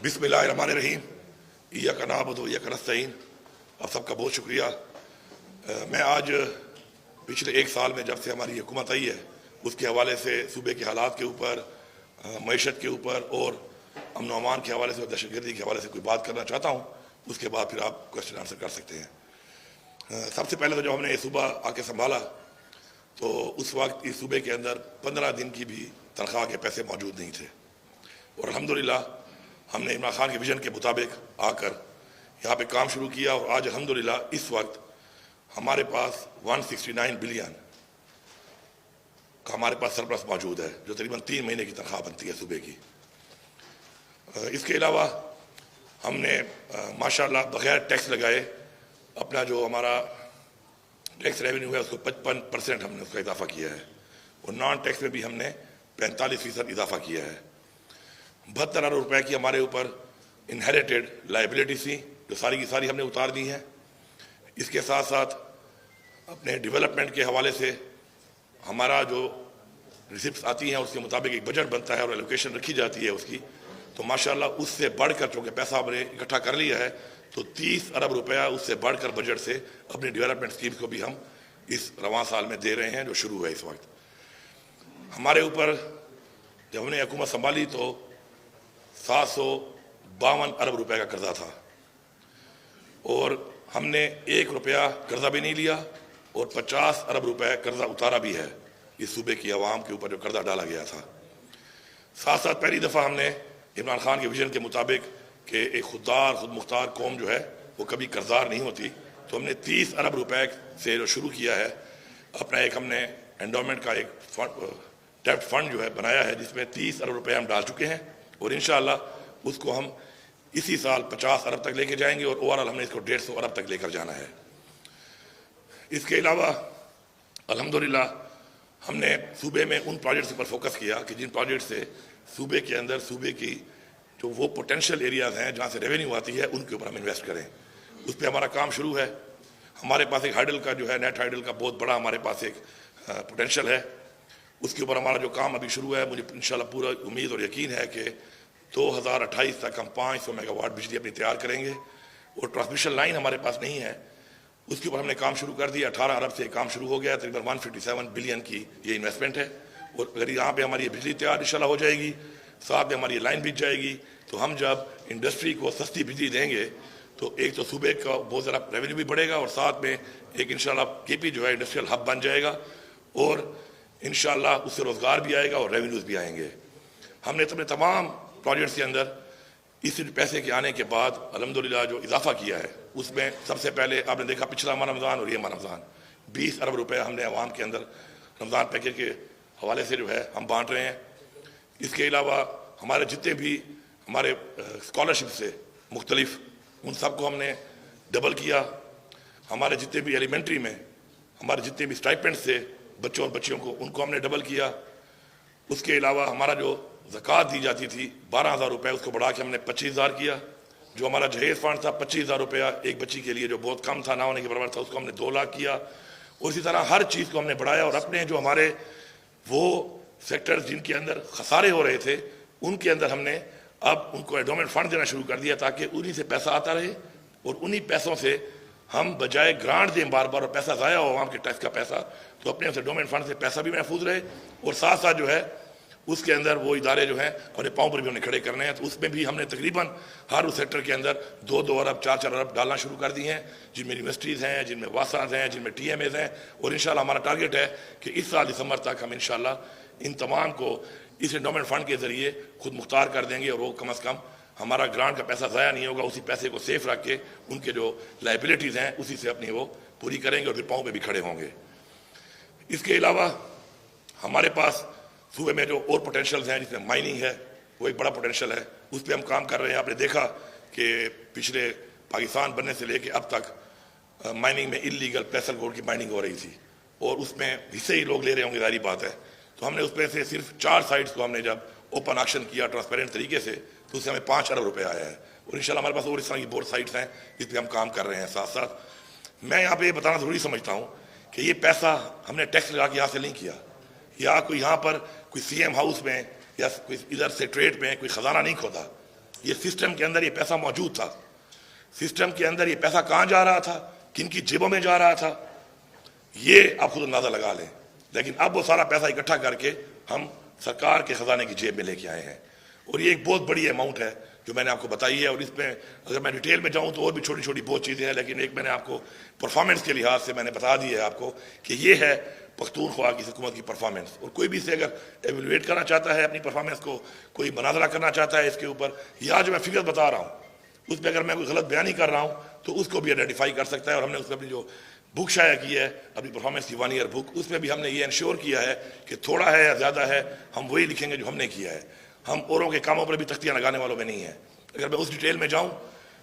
بسم اللہ الرحمن الرحیم ایاک نعبد و ایاک نستعین۔ آپ سب کا بہت شکریہ۔ میں آج پچھلے ایک سال میں جب سے ہماری حکومت آئی ہے اس کے حوالے سے صوبے کے حالات کے اوپر، معیشت کے اوپر اور امن و امان کے حوالے سے اور دہشت گردی کے حوالے سے کوئی بات کرنا چاہتا ہوں، اس کے بعد پھر آپ کوشچن آنسر کر سکتے ہیں۔ سب سے پہلے تو جب ہم نے یہ صوبہ آ کے سنبھالا تو اس وقت اس صوبے کے اندر 15 دن کی بھی تنخواہ کے پیسے موجود نہیں تھے، اور الحمدللہ ہم نے عمران خان کے ویژن کے مطابق آ کر یہاں پہ کام شروع کیا، اور آج الحمدللہ اس وقت ہمارے پاس 169 بلین کا ہمارے پاس سرپلس موجود ہے، جو تقریباً 3 مہینے کی تنخواہ بنتی ہے صوبے کی۔ اس کے علاوہ ہم نے ماشاءاللہ بغیر ٹیکس لگائے اپنا جو ہمارا ٹیکس ریونیو ہے اس کو 55% ہم نے اس کا اضافہ کیا ہے، اور نان ٹیکس میں بھی ہم نے 45% اضافہ کیا ہے۔ 72 ارب روپے کی ہمارے اوپر انہیریٹڈ لائبلٹی تھی، جو ساری کی ساری ہم نے اتار دی ہیں۔ اس کے ساتھ ساتھ اپنے ڈیولپمنٹ کے حوالے سے ہمارا جو ریسپٹس آتی ہیں اس کے مطابق ایک بجٹ بنتا ہے اور ایلوکیشن رکھی جاتی ہے اس کی، تو ماشاءاللہ اس سے بڑھ کر چونکہ پیسہ ہم نے اکٹھا کر لیا ہے تو 30 ارب روپیہ اس سے بڑھ کر بجٹ سے اپنی ڈیولپمنٹ اسکیمز کو بھی ہم اس رواں سال میں دے رہے ہیں، جو شروع ہے اس وقت۔ ہمارے اوپر جب ہم نے حکومت سنبھالی تو 752 ارب روپے کا قرضہ تھا، اور ہم نے 1 روپیہ قرضہ بھی نہیں لیا اور 50 ارب روپے قرضہ اتارا بھی ہے اس صوبے کی عوام کے اوپر جو قرضہ ڈالا گیا تھا۔ ساتھ ساتھ پہلی دفعہ ہم نے عمران خان کے ویژن کے مطابق کہ ایک خود مختار قوم جو ہے وہ کبھی قرضدار نہیں ہوتی، تو ہم نے 30 ارب روپے سے جو شروع کیا ہے اپنا ایک ہم نے انڈومنٹ کا ایک ڈیپٹ فنڈ جو ہے بنایا ہے، جس میں 30 ارب روپے ہم ڈال چکے ہیں، اور انشاءاللہ اس کو ہم اسی سال 50 ارب تک لے کے جائیں گے، اور اوورآل ہم نے اس کو 150 ارب تک لے کر جانا ہے۔ اس کے علاوہ الحمدللہ ہم نے صوبے میں ان پروجیکٹس پر فوکس کیا کہ جن پروجیکٹ سے صوبے کے اندر صوبے کی جو وہ پوٹینشیل ایریاز ہیں جہاں سے ریونیو آتی ہے ان کے اوپر ہم انویسٹ کریں۔ اس پہ ہمارا کام شروع ہے۔ ہمارے پاس ایک ہائیڈل کا جو ہے نیٹ ہائیڈل کا بہت بڑا ہمارے پاس ایک پوٹینشیل ہے، اس کے اوپر ہمارا جو کام ابھی شروع ہے۔ مجھے انشاءاللہ پورا امید اور یقین ہے کہ 2028 تک ہم 500 میگا واٹ بجلی اپنی تیار کریں گے، اور ٹرانسمیشن لائن ہمارے پاس نہیں ہے، اس کے اوپر ہم نے کام شروع کر دیا۔ 18 ارب سے کام شروع ہو گیا، تقریباً 157 بلین کی یہ انویسٹمنٹ ہے، اور اگر یہاں پہ ہماری بجلی تیار انشاءاللہ ہو جائے گی، ساتھ میں ہماری لائن بچ جائے گی، تو ہم جب انڈسٹری کو سستی بجلی دیں گے تو ایک تو صوبے کا بہت زیادہ ریونیو بھی بڑھے گا، اور ساتھ میں ایک انشاءاللہ کے پی جو ہے انڈسٹریل ہب بن جائے گا، اور انشاءاللہ اس سے روزگار بھی آئے گا اور ریونیوز بھی آئیں گے۔ ہم نے اپنے تمام پروجیکٹس کے اندر اس پیسے کے آنے کے بعد الحمدللہ جو اضافہ کیا ہے اس میں سب سے پہلے آپ نے دیکھا پچھلا ماہ رمضان اور یہ ماہ رمضان 20 ارب روپے ہم نے عوام کے اندر رمضان پیکیج کے حوالے سے جو ہے ہم بانٹ رہے ہیں۔ اس کے علاوہ ہمارے جتنے بھی ہمارے اسکالرشپ سے مختلف ان سب کو ہم نے ڈبل کیا۔ ہمارے جتنے بھی ایلیمنٹری میں ہمارے جتنے بھی اسٹائپنڈ سے بچوں اور بچیوں کو ان کو ہم نے ڈبل کیا۔ اس کے علاوہ ہمارا جو زکوٰۃ دی جاتی تھی 12,000 روپے اس کو بڑھا کے ہم نے 25,000 کیا۔ جو ہمارا جہیز فنڈ تھا 25,000 روپیہ ایک بچی کے لیے جو بہت کم تھا، نہ ہونے کے برابر تھا، اس کو ہم نے 2 لاکھ کیا، اور اسی طرح ہر چیز کو ہم نے بڑھایا، اور اپنے جو ہمارے وہ سیکٹرز جن کے اندر خسارے ہو رہے تھے ان کے اندر ہم نے اب ان کو انڈومنٹ فنڈ دینا شروع کر دیا، تاکہ انہی سے پیسہ آتا رہے، اور انہی پیسوں سے ہم بجائے گرانٹ دیں بار بار اور پیسہ ضائع ہو عوام کے ٹیکس کا پیسہ، تو اپنے انڈومنٹ فنڈ سے پیسہ بھی محفوظ رہے، اور ساتھ ساتھ جو ہے اس کے اندر وہ ادارے جو ہیں اپنے پاؤں پر بھی انہیں کھڑے کرنے ہیں۔ تو اس میں بھی ہم نے تقریباً ہر اس سیکٹر کے اندر 2 ارب 4 ارب ڈالنا شروع کر دی ہیں، جن میں یونیورسٹیز ہیں، جن میں واساز ہیں، جن میں ٹی ایم ایز ہیں، اور انشاءاللہ ہمارا ٹارگیٹ ہے کہ اس سال دسمبر تک ہم انشاءاللہ ان تمام کو اس انڈومنٹ فنڈ کے ذریعے خود مختار کر دیں گے، اور وہ کم از کم ہمارا گرانٹ کا پیسہ ضائع نہیں ہوگا، اسی پیسے کو سیف رکھ کے ان کے جو لائبلٹیز ہیں اسی سے اپنی وہ پوری کریں گے، اور پھر پاؤں پہ بھی کھڑے ہوں گے۔ اس کے علاوہ ہمارے پاس صوبے میں جو اور پوٹینشیلز ہیں، جس میں مائننگ ہے وہ ایک بڑا پوٹینشیل ہے، اس پہ ہم کام کر رہے ہیں۔ آپ نے دیکھا کہ پچھلے پاکستان بننے سے لے کے اب تک مائننگ میں انلیگل پلیسر گولڈ کی مائننگ ہو رہی تھی، اور اس میں حصے ہی لوگ لے رہے ہوں گے، ظاہری بات ہے۔ تو ہم نے اس میں سے صرف 4 سائٹس کو ہم نے جب اوپن آکشن کیا ٹرانسپیرنٹ طریقے سے تو اس سے ہمیں 5 ارب روپے آیا ہے، اور انشاءاللہ ہمارے پاس اور اس طرح کی بہت سائٹس ہیں جس پہ ہم کام کر رہے ہیں۔ ساتھ ساتھ میں یہاں پہ یہ بتانا ضروری سمجھتا ہوں کہ یہ پیسہ ہم نے ٹیکس لگا کے حاصل نہیں کیا، یا کوئی یہاں پر کوئی سی ایم ہاؤس میں یا کوئی ادھر سے ٹریڈ میں کوئی خزانہ نہیں کھودا، یہ سسٹم کے اندر یہ پیسہ موجود تھا، سسٹم کے اندر یہ پیسہ کہاں جا رہا تھا، کن کی جیبوں میں جا رہا تھا، یہ آپ خود اندازہ لگا لیں۔ لیکن اب وہ سارا پیسہ اکٹھا کر کے ہم سرکار کے خزانے کی جیب میں لے کے آئے ہیں، اور یہ ایک بہت بڑی اماؤنٹ ہے جو میں نے آپ کو بتائی ہے۔ اور اس میں اگر میں ڈیٹیل میں جاؤں تو اور بھی چھوٹی چھوٹی بہت چیزیں ہیں، لیکن ایک میں نے آپ کو پرفارمنس کے لحاظ سے میں نے بتا دی ہے آپ کو کہ یہ ہے پختونخوا کی حکومت کی پرفارمنس۔ اور کوئی بھی اسے اگر ایویلویٹ کرنا چاہتا ہے اپنی پرفارمنس کو، کوئی مناظرہ کرنا چاہتا ہے اس کے اوپر، یا جو میں فگر بتا رہا ہوں اس پہ اگر میں کوئی غلط بیانی کر رہا ہوں تو اس کو بھی آئیڈینٹیفائی کر سکتا ہے۔ اور ہم نے اس میں اپنی جو بک شائع کی ہے اپنی پرفارمنس کی 1 ایئر بک، اس میں بھی ہم نے یہ انشور کیا ہے کہ تھوڑا ہے یا زیادہ ہے ہم وہی لکھیں گے جو ہم نے کیا ہے، ہم اوروں کے کاموں پر بھی تختیاں لگانے والوں میں نہیں ہیں۔ اگر میں اس ڈیٹیل میں جاؤں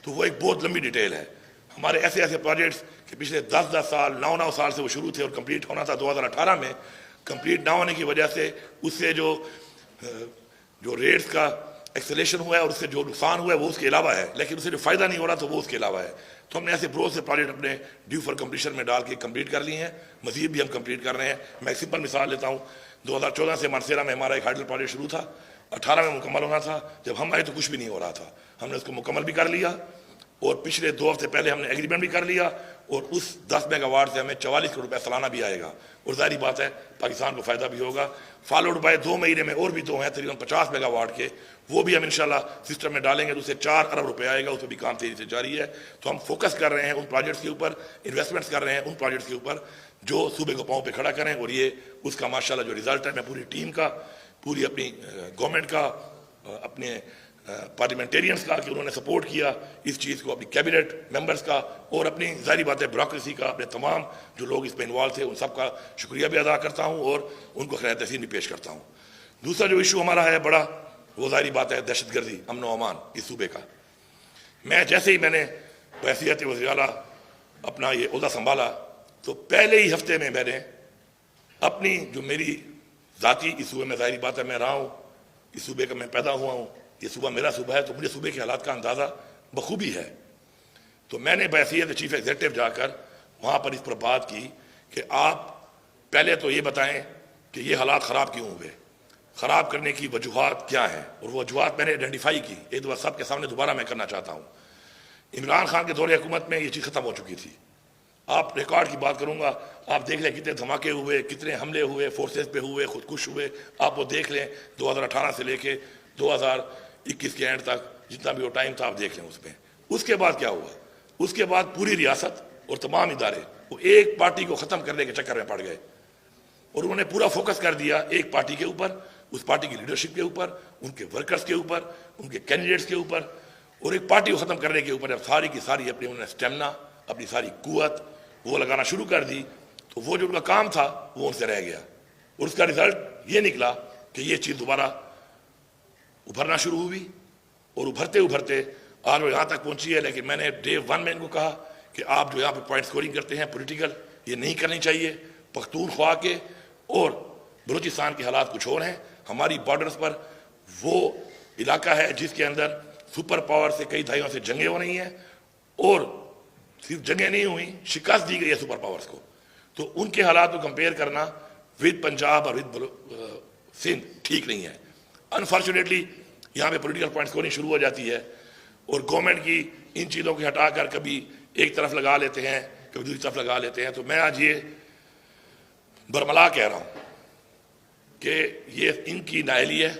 تو وہ ایک بہت لمبی ڈیٹیل ہے۔ ہمارے ایسے ایسے پروجیکٹس کہ پچھلے 10 سال 9 سال سے وہ شروع تھے اور کمپلیٹ ہونا تھا 2018 میں، کمپلیٹ نہ ہونے کی وجہ سے اس سے جو ریٹس کا ایکسلیشن ہوا ہے اور اس سے جو نقصان ہوا ہے وہ اس کے علاوہ ہے، لیکن اس سے جو فائدہ نہیں ہو رہا تو وہ اس کے علاوہ ہے۔ تو ہم نے ایسے بروز سے پروجیکٹ اپنے ڈیو فار کمپلیشن میں ڈال کے کمپلیٹ کر لی ہیں، مزید بھی ہم کمپلیٹ کر رہے ہیں۔ میں ایک سمپل مثال لیتا ہوں، 2014 سے مانسیرا میں ہمارا ایک ہائیڈل پروجیکٹ شروع تھا، 18 میں مکمل ہونا تھا، جب ہم آئے تو کچھ بھی نہیں ہو رہا تھا، ہم نے اس کو مکمل بھی کر لیا، اور پچھلے 2 ہفتے پہلے ہم نے ایگریمنٹ بھی کر لیا، اور اس 10 میگا واٹ سے ہمیں 44 کروڑ روپے سالانہ بھی آئے گا، اور ظاہری بات ہے پاکستان کو فائدہ بھی ہوگا۔ فالوڈ بائی 2 مہینے میں اور بھی 2 ہیں تقریباً 50 میگا واٹ کے، وہ بھی ہم انشاءاللہ سسٹم میں ڈالیں گے تو اسے 4 ارب روپے آئے گا، اس پہ بھی کام تیزی سے جاری ہے۔ تو ہم فوکس کر رہے ہیں ان پروجیکٹس کے اوپر، انویسٹمنٹس کر رہے ہیں ان پروجیکٹس کے اوپر جو صوبے کو پاؤں پہ کھڑا کریں، اور یہ اس کا ماشاءاللہ جو رزلٹ ہے، میں پوری ٹیم کا، پوری اپنی گورنمنٹ کا، اپنے پارلیمنٹیرینز کا کہ انہوں نے سپورٹ کیا اس چیز کو، اپنی کیبنٹ ممبرز کا، اور اپنی ظاہری بات ہے بیوروکریسی کا، اپنے تمام جو لوگ اس پہ انوالو تھے ان سب کا شکریہ بھی ادا کرتا ہوں اور ان کو خیر تحسین بھی پیش کرتا ہوں۔ دوسرا جو ایشو ہمارا ہے بڑا، وہ ظاہری بات ہے دہشت گردی، امن و امان اس صوبے کا۔ میں جیسے ہی میں نے بحیثیت وزیر اعلیٰ اپنا یہ عہدہ سنبھالا تو پہلے ہی ہفتے میں نے اپنی جو میری ذاتی اس صوبے میں ظاہری بات ہے میں رہا ہوں، اس صوبے کا میں پیدا ہوا ہوں، یہ صوبہ میرا صوبہ ہے تو مجھے صوبے کے حالات کا اندازہ بخوبی ہے، تو میں نے بحیثیت چیف ایگزیکٹو جا کر وہاں پر اس پر بات کی کہ آپ پہلے تو یہ بتائیں کہ یہ حالات خراب کیوں ہوئے، خراب کرنے کی وجوہات کیا ہیں، اور وہ وجوہات میں نے آئیڈینٹیفائی کی۔ ایک دفعہ سب کے سامنے دوبارہ میں کرنا چاہتا ہوں۔ عمران خان کے دور حکومت میں یہ چیز ختم ہو چکی تھی، آپ ریکارڈ کی بات کروں گا، آپ دیکھ لیں کتنے دھماکے ہوئے، کتنے حملے ہوئے، فورسز پہ ہوئے، خودکش ہوئے، آپ وہ دیکھ لیں 2018 سے لے کے 2021 کے اینڈ تک جتنا بھی وہ ٹائم تھا آپ دیکھ لیں اس میں۔ اس کے بعد کیا ہوا؟ اس کے بعد پوری ریاست اور تمام ادارے وہ ایک پارٹی کو ختم کرنے کے چکر میں پڑ گئے، اور انہوں نے پورا فوکس کر دیا ایک پارٹی کے اوپر، اس پارٹی کی لیڈرشپ کے اوپر، ان کے ورکرز کے اوپر، ان کے کینڈیڈیٹس کے اوپر، اور ایک پارٹی کو ختم کرنے کے اوپر جب ساری کی ساری اپنی انہوں نے اسٹیمنا، اپنی ساری قوت وہ لگانا شروع کر دی تو وہ جو ان کا کام تھا وہ ان سے رہ گیا، اور اس کا رزلٹ یہ نکلا کہ یہ چیز دوبارہ ابھرنا شروع ہوئی، اور ابھرتے ابھرتے آج وہ یہاں تک پہنچی ہے۔ لیکن میں نے ڈے 1 میں ان کو کہا کہ آپ جو یہاں پہ پوائنٹ سکورنگ کرتے ہیں پولیٹیکل، یہ نہیں کرنی چاہیے۔ پختونخوا کے اور بلوچستان کے حالات کچھ اور ہیں، ہماری بارڈرز پر وہ علاقہ ہے جس کے اندر سپر پاور سے کئی دہائیوں سے جنگیں ہو رہی ہیں، اور صرف جنگیں نہیں ہوئیں، شکست دی گئی ہے سپر پاورز کو، تو ان کے حالات کو کمپیئر کرنا ود پنجاب اور ود سندھ ٹھیک نہیں ہے۔ انفارچونیٹلی یہاں پہ پولیٹیکل پوائنٹ سکورنگ شروع ہو جاتی ہے، اور گورنمنٹ کی ان چیزوں کو ہٹا کر کبھی ایک طرف لگا لیتے ہیں، کبھی دوسری طرف لگا لیتے ہیں۔ تو میں آج یہ برملا کہہ رہا ہوں کہ یہ ان کی نااہلی ہے،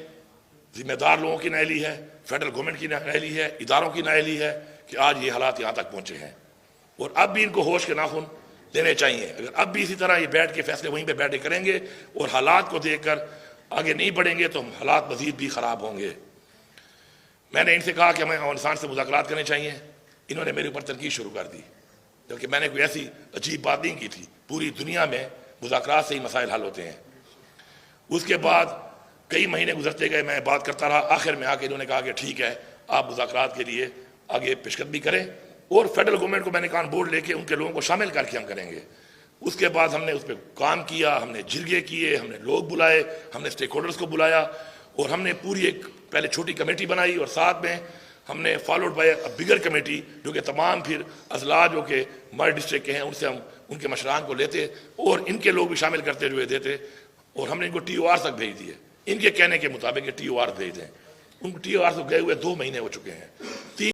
ذمہ دار لوگوں کی نااہلی ہے، فیڈرل گورنمنٹ کی نااہلی ہے، اداروں کی نااہلی ہے کہ آج یہ حالات یہاں تک پہنچے ہیں، اور اب بھی ان کو ہوش کے ناخن لینے چاہیے۔ اگر اب بھی اسی طرح یہ بیٹھ کے فیصلے وہیں پہ بیٹھے کریں گے اور حالات کو دیکھ کر آگے نہیں بڑھیں گے تو حالات مزید بھی خراب ہوں گے۔ میں نے ان سے کہا کہ ہمیں افغانستان سے مذاکرات کرنے چاہیے، انہوں نے میرے اوپر تنقید شروع کر دی، جبکہ میں نے کوئی ایسی عجیب بات نہیں کی تھی، پوری دنیا میں مذاکرات سے ہی مسائل حل ہوتے ہیں۔ اس کے بعد کئی مہینے گزرتے گئے، میں بات کرتا رہا، آخر میں آ کے انہوں نے کہا کہ ٹھیک ہے آپ مذاکرات کے لیے آگے پیشقدمی کریں، اور فیڈرل گورنمنٹ کو میں نے کان بورڈ لے کے ان کے لوگوں کو شامل کر کے ہم کریں گے۔ اس کے بعد ہم نے اس پہ کام کیا، ہم نے جرگے کیے، ہم نے لوگ بلائے، ہم نے اسٹیک ہولڈرز کو بلایا، اور ہم نے پوری ایک پہلے چھوٹی کمیٹی بنائی، اور ساتھ میں ہم نے فالوڈ بائی بگر کمیٹی جو کہ تمام پھر اضلاع جو کہ ہمارے ڈسٹرکٹ کے ہیں ان سے ہم ان کے مشران کو لیتے اور ان کے لوگ بھی شامل کرتے ہوئے دیتے، اور ہم نے ان کو TOR تک بھیج دیے، ان کے کہنے کے مطابق یہ TOR بھیج دیں۔ ان ٹی آر سے گئے ہوئے 2 مہینے ہو چکے ہیں،